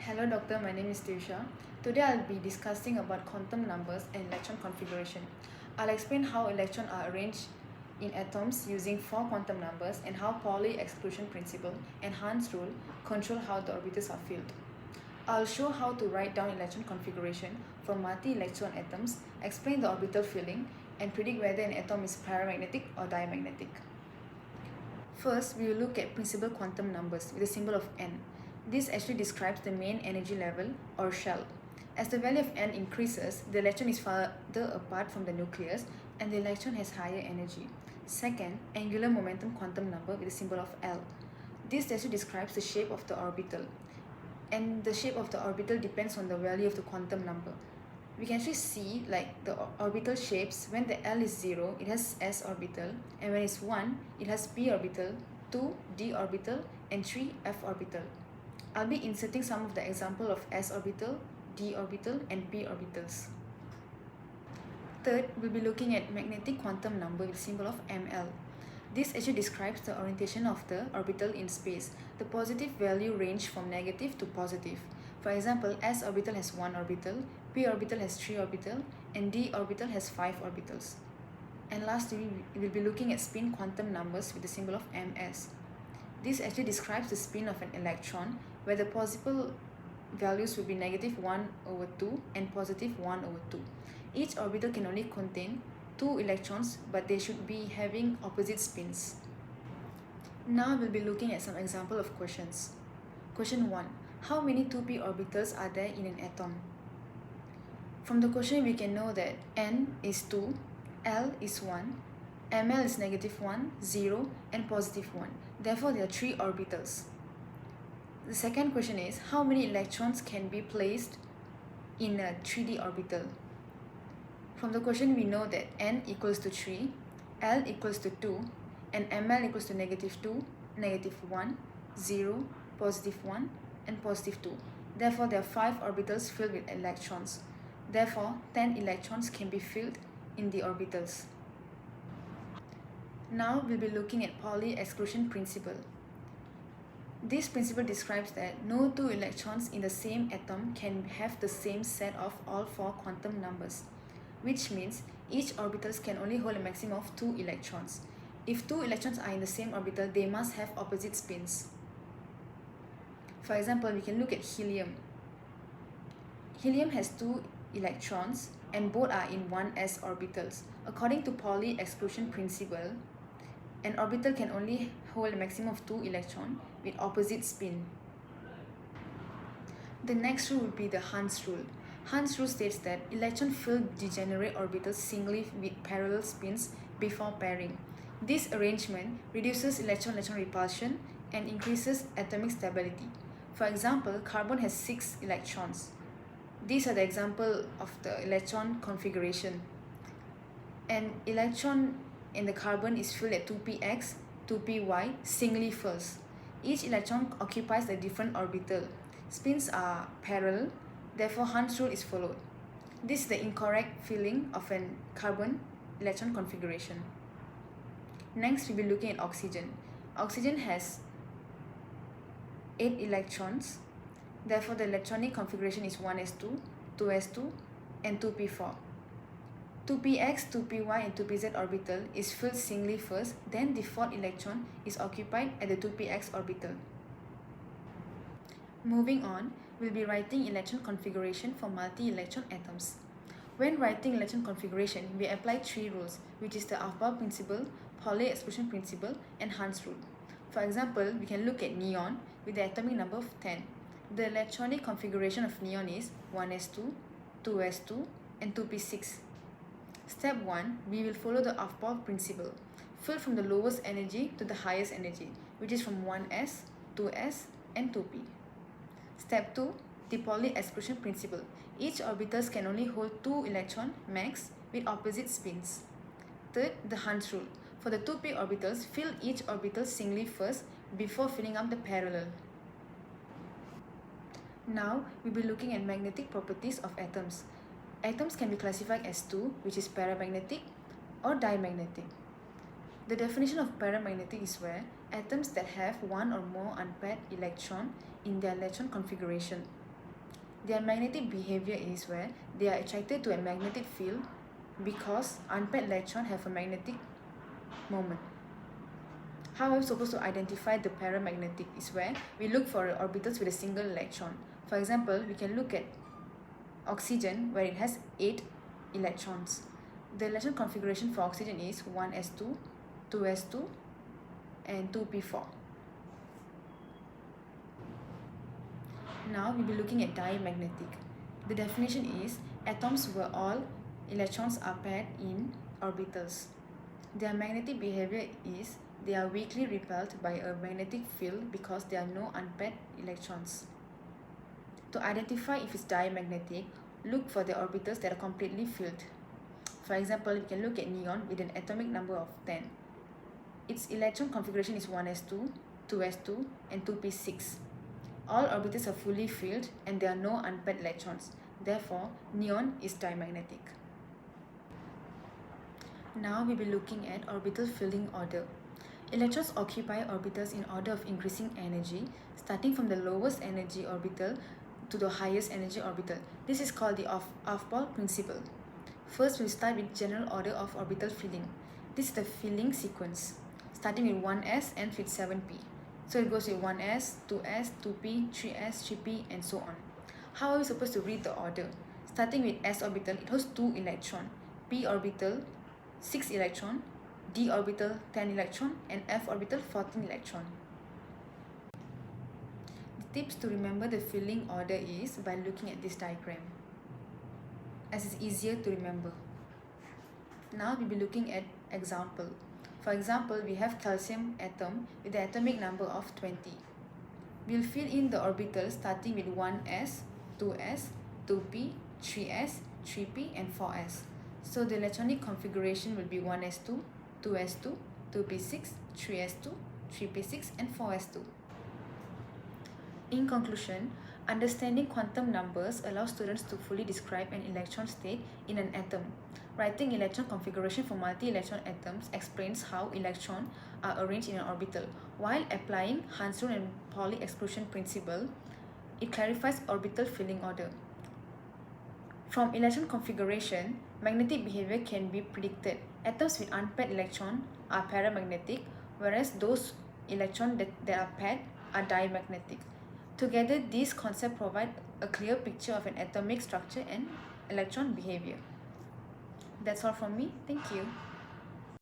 Hello doctor, my name is Tisha. Today I'll be discussing about quantum numbers and electron configuration. I'll explain how electrons are arranged in atoms using 4 quantum numbers and how Pauli exclusion principle and Hahn rule control how the orbitals are filled. I'll show how to write down electron configuration for multi-electron atoms, explain the orbital filling, and predict whether an atom is paramagnetic or diamagnetic. First, we will look at principal quantum numbers with the symbol of n. This actually describes the main energy level or shell. As the value of n increases, the electron is farther apart from the nucleus and the electron has higher energy. Second, angular momentum quantum number with the symbol of L. This actually describes the shape of the orbital. And the shape of the orbital depends on the value of the quantum number. We can actually see like the orbital shapes. When the L is 0, it has s orbital, and when it's 1, it has p orbital, 2 d orbital, and 3 f orbital. I'll be inserting some of the example of s orbital, d orbital, and p orbitals. Third, we'll be looking at magnetic quantum number with symbol of ml. This actually describes the orientation of the orbital in space. The positive value range from negative to positive. For example, s orbital has 1 orbital, p orbital has 3 orbital, and d orbital has 5 orbitals. And lastly, we will be looking at spin quantum numbers with the symbol of ms. This actually describes the spin of an electron, where the possible values will be negative 1/2 and positive 1/2. Each orbital can only contain 2 electrons, but they should be having opposite spins. Now we'll be looking at some example of questions. Question 1. How many 2p orbitals are there in an atom? From the question we can know that n is 2, L is 1, ml is -1, 0, and +1. Therefore, there are 3 orbitals. The second question is, how many electrons can be placed in a 3D orbital? From the question we know that n equals to 3, L equals to 2, and ml equals to -2, -1, 0, +1, and +2. Therefore, there are 5 orbitals filled with electrons. Therefore, 10 electrons can be filled in the orbitals. Now we'll be looking at Pauli exclusion principle. This principle describes that no 2 electrons in the same atom can have the same set of all 4 quantum numbers, which means each orbitals can only hold a maximum of 2 electrons. If 2 electrons are in the same orbital, they must have opposite spins. For example, we can look at helium. Helium has 2 electrons and both are in 1s orbitals. According to Pauli exclusion principle, an orbital can only hold a maximum of 2 electrons with opposite spin. The next rule would be the Hahn rule. Hahn rule states that electron-filled degenerate orbitals singly with parallel spins before pairing. This arrangement reduces electron-electron repulsion and increases atomic stability. For example, carbon has 6 electrons. These are the example of the electron configuration. An electron in the carbon is filled at 2px, 2py singly first. Each electron occupies a different orbital. Spins are parallel, therefore Hahn rule is followed. This is the incorrect filling of an carbon electron configuration. Next, we'll be looking at oxygen. Oxygen has 8 electrons. Therefore, the electronic configuration is 1s2, 2s2, and 2p4. 2px, 2py, and 2pz orbital is filled singly first, then the 4th electron is occupied at the 2px orbital. Moving on, we'll be writing electron configuration for multi-electron atoms. When writing electron configuration, we apply 3 rules, which is the Aufbau principle, Pauli exclusion principle, and Hahn rule. For example, we can look at neon with the atomic number of 10. The electronic configuration of neon is 1s2, 2s2, and 2p6. Step 1, we will follow the Aufbau principle. Fill from the lowest energy to the highest energy, which is from 1s, 2s, and 2p. Step 2, the Pauli exclusion principle. Each orbitals can only hold 2 electrons max with opposite spins. Third, the Hahn rule. For the 2p orbitals, fill each orbital singly first before filling up the parallel. Now, we'll be looking at magnetic properties of atoms. Atoms can be classified as 2, which is paramagnetic, or diamagnetic. The definition of paramagnetic is where atoms that have one or more unpaired electron in their electron configuration. Their magnetic behavior is where they are attracted to a magnetic field because unpaired electrons have a magnetic moment. How are we supposed to identify the paramagnetic is where we look for orbitals with a single electron. For example, we can look at oxygen where it has 8 electrons. The electron configuration for oxygen is 1s2, 2s2 and 2p4. Now we'll be looking at diamagnetic. The definition is atoms where all electrons are paired in orbitals. Their magnetic behavior is they are weakly repelled by a magnetic field because there are no unpaired electrons. To identify if it's diamagnetic, look for the orbitals that are completely filled. For example, we can look at neon with an atomic number of 10. Its electron configuration is 1s2, 2s2 and 2p6. All orbitals are fully filled and there are no unpaired electrons. Therefore, neon is diamagnetic. Now we'll be looking at orbital filling order. Electrons occupy orbitals in order of increasing energy, starting from the lowest energy orbital to the highest energy orbital. This is called the Aufbau principle. First, we'll start with general order of orbital filling. This is the filling sequence, starting with 1s and with 7p. So it goes with 1s, 2s, 2p, 3s, 3p and so on. How are we supposed to read the order? Starting with s orbital, it holds 2 electrons, p orbital 6 electron, d orbital 10 electron and f orbital 14 electron. The tips to remember the filling order is by looking at this diagram, as it's easier to remember. Now we'll be looking at example. For example, we have calcium atom with the atomic number of 20. We'll fill in the orbitals starting with 1s, 2s, 2p, 3s, 3p and 4s. So the electronic configuration will be 1s2, 2s2, 2p6, 3s2, 3p6 and 4s2. In conclusion, understanding quantum numbers allows students to fully describe an electron state in an atom. Writing electron configuration for multi-electron atoms explains how electrons are arranged in an orbital. While applying Hans-Rule and Pauli exclusion principle, it clarifies orbital filling order. From electron configuration, magnetic behavior can be predicted. Atoms with unpaired electron are paramagnetic, whereas those electrons that are paired are diamagnetic. Together, these concepts provide a clear picture of an atomic structure and electron behavior. That's all from me. Thank you.